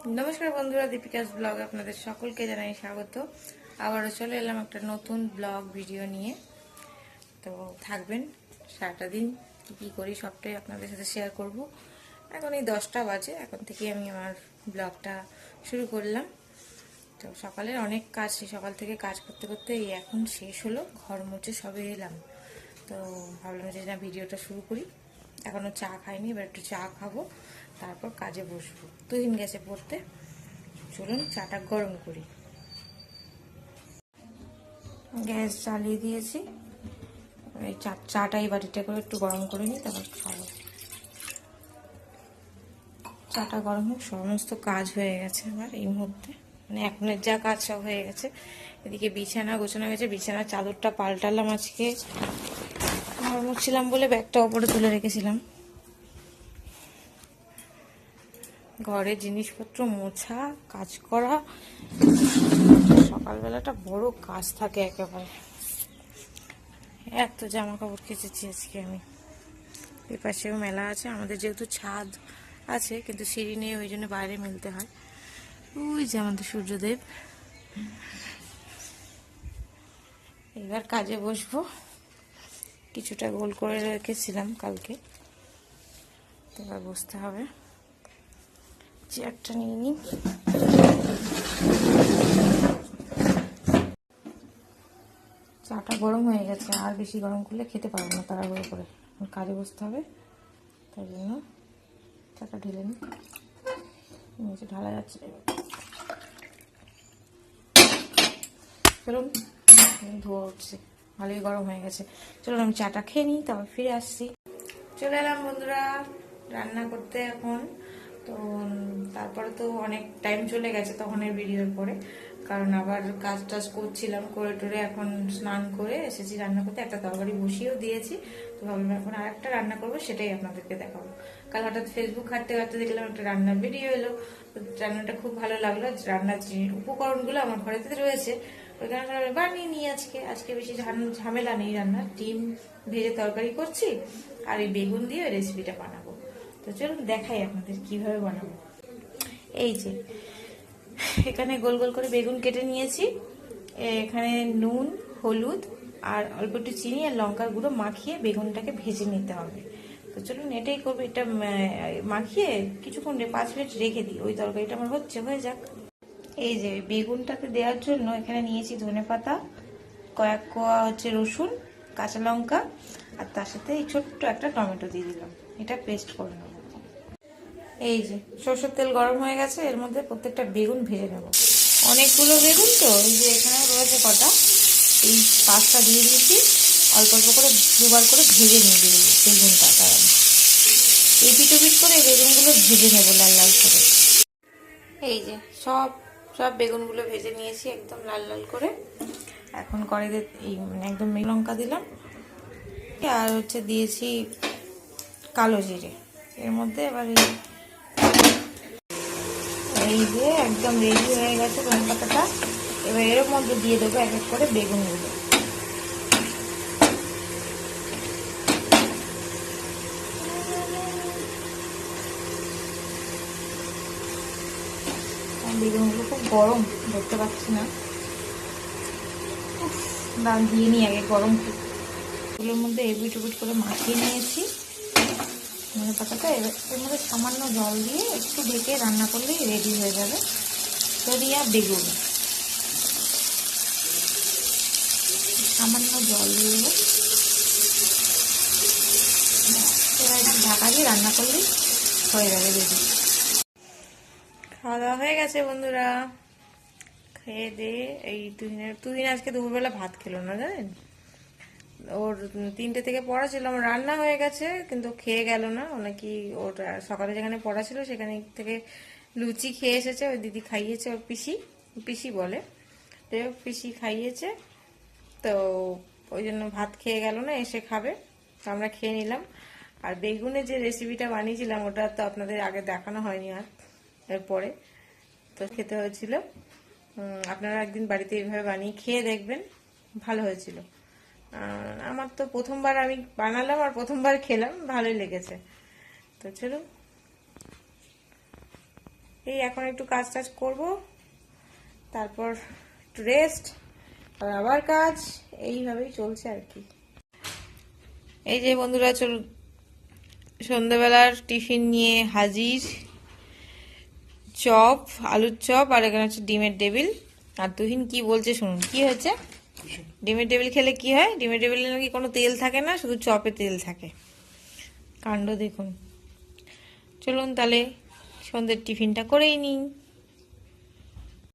नमस्कार बंधुरा दीपिकास ब्लग आपनादेर सकलके जानाई स्वागत। आबारो चले एलाम एकटा नतून ब्लग भिडियो निये। तो थाकबेन साराटा दिन कि करी सबटाई आपनादेर साथे शेयर करब। एखन এই 10টা বাজে, এখন থেকে আমি আমার ব্লগটা শুরু করলাম। তো সকালে অনেক কাজ, সকাল থেকে কাজ করতে করতে এই এখন শেষ হলো, ঘর মুছে সবে এলাম। তো ভাবলাম যে না ভিডিওটা শুরু করি। এখনো চা খাইনি, এবার একটু চা খাবো, তারপর কাজে বসবো। তুহিন গেছে পড়তে, চলুন চাটা গরম করি। গ্যাস চালিয়ে দিয়েছি, এই চাটা এই বাটিটা করে একটু গরম করে নিই, তারপর খাবো। চাটা গরম হোক, সমস্ত কাজ হয়ে গেছে আমার এই মুহূর্তে, মানে এখনের যা কাজ সব হয়ে গেছে। এদিকে বিছানা গোছানো গেছে, বিছানার চাদরটা পাল্টালাম আজকে, ঘর মুছছিলাম বলে ব্যাগটা ওপরে তুলে রেখেছিলাম। ঘরের জিনিসপত্র মোছা, কাজ করা, সকালবেলাটা বড় কাজ থাকে একেবারে। এত জামা কাপড় কেচেছি আজকে আমি। এই পাশেও মেলা আছে, আমাদের যেহেতু ছাদ আছে কিন্তু সিঁড়ি নেই, ওই জন্য বাইরে মিলতে হয়। ওই যে আমাদের সূর্যদেব। এবার কাজে বসবো। কিছুটা গোল করে রেখেছিলাম কালকে, এবার বসতে হবে। চেয়ারটা নিয়ে নিই। চাটা গরম হয়ে গেছে, আর বেশি গরম করলে খেতে পারবো না, তাড়াহুড়ো করে কাজে বসতে হবে। তাই জন্য চাটা ঢেলে নিই। নিচে ঢালা যাচ্ছে, চলুন ধোয়া উঠছে, ভালোই গরম হয়ে গেছে। চলুন আমি চাটা খেয়ে নিই, তারপর ফিরে আসছি। চলে এলাম বন্ধুরা রান্না করতে এখন। তো তারপরে তো অনেক টাইম চলে গেছে তখনের ভিডিওর পরে, কারণ আবার কাজ টাজ করছিলাম, করে টোরে এখন স্নান করে এসেছি রান্না করতে। একটা তরকারি বসিয়েও দিয়েছি, তো ভাবলাম এখন আর একটা রান্না করবো, সেটাই আপনাদেরকে দেখাবো। কাল হঠাৎ ফেসবুক ঘাঁটতে ঘাঁটতে দেখলাম একটা রান্নার ভিডিও এলো, তো রান্নাটা খুব ভালো লাগলো। রান্নার উপকরণগুলো আমার ঘরেতে রয়েছে, ওইখানে বানিয়ে নিই আজকে বেশি ঝামেলা নেই রান্নার। ডিম ভেজে তরকারি করছি, আর এই বেগুন দিয়ে রেসিপিটা বানাবো। তো চলুন দেখাই আপনাদের কিভাবে বানাবো। এই যে এখানে গোল গোল করে বেগুন কেটে নিয়েছি, এখানে নুন, হলুদ আর অল্প একটু চিনি আর লঙ্কার গুঁড়ো মাখিয়ে বেগুনটাকে ভেজে নিতে হবে। তো চলুন এটাই করবো। এটা মাখিয়ে কিছুক্ষণ 5 মিনিট রেখে দিই, ওই তরকারিটা আমার হয়ে যাক। এই যে বেগুনটাতে দেওয়ার জন্য এখানে নিয়েছি ধনেপাতা, কয়েক কোয়া রসুন, কাঁচা লঙ্কা, আর তার সাথে এই ছোট্ট একটা টমেটো দিয়ে দিলাম। এটা পেস্ট করে নেব। এই যে সরষের তেল গরম হয়ে গেছে, এর মধ্যে প্রত্যেকটা বেগুন ভেজে নেব। অনেকগুলো বেগুন তো, এই যে এখানে রয়েছে কটা, এই 5টা দিয়ে দিয়েছি। অল্প অল্প করে দুবার করে ভেজে নিয়ে দেবো বেগুনটা। কারণ এই পিটোপিট করে বেগুনগুলো ভেজে নেব লাল লাল করে। এই যে সব বেগুনগুলো ভেজে নিয়েছি একদম লাল লাল করে। এখন কড়াইতে এই একদম লঙ্কা দিলাম, আর দিয়েছি কালো জিরে। এর মধ্যে এবার এই যে একদম রেডি হয়ে গেছে ধনে পাতাটা। এবার এর মধ্যে দিয়ে দেবো এক এক করে বেগুনগুলো। বেগুনগুলো খুব গরম, ধরতে পারছি না। দাম দিয়ে নিই আগে গরম। এগুলোর মধ্যে এবিট উবিট করে মাখিয়ে নিয়েছি ধনে পাতাটা। এবার এর মধ্যে সামান্য জল দিয়ে একটু ঢেকে রান্না করলেই রেডি হয়ে যাবে সরিয়া বেগুন। সামান্য জল দিয়ে দেবো, এবার ঢাকা দিয়ে রান্না করলেই হয়ে যাবে রেডি। খাওয়া দাওয়া হয়ে গেছে বন্ধুরা, খেয়ে দিয়ে এই তুহিন আজকে দুপুরবেলা ভাত খেলো না, জানেন। ওর 3টে থেকে পড়া ছিল, আমার রান্না হয়ে গেছে কিন্তু খেয়ে গেল না। ও নাকি ওর সকালে যেখানে পড়া ছিল সেখানে থেকে লুচি খেয়ে এসেছে, ওই দিদি খাইয়েছে, ওর পিসি বলে, পিসি খাইয়েছে। তো ওই জন্য ভাত খেয়ে গেল না, এসে খাবে। তো আমরা খেয়ে নিলাম। আর বেগুনের যে রেসিপিটা বানিয়েছিলাম ওটা তো আপনাদের আগে দেখানো হয়নি, আর এরপরে তো খেতে হয়েছিল। আপনারা একদিন বাড়িতে এইভাবে বানিয়ে খেয়ে দেখবেন, ভালো হয়েছিল। আমার তো প্রথমবার আমি বানালাম আর প্রথমবার খেলাম, ভালোই লেগেছে। তো চলুন এই এখন একটু কাজ টাজ করবো, তারপর একটু রেস্ট, আবার কাজ, এইভাবেই চলছে আর কি। এই যে বন্ধুরা, চল সন্ধ্যাবেলার টিফিন নিয়ে হাজির। চপ, আলুর চপ, আর এখানে হচ্ছে ডিমের টেবিল। আর তুহিন কি বলছে শুনুন। কি হয়েছে? ডিমের টেবিল খেলে কি হয়? ডিমের টেবিলে নাকি কোনো তেল থাকে না, শুধু চপে তেল থাকে। কাণ্ড দেখুন। চলুন তাহলে সন্ধ্যের টিফিনটা করেই নিই।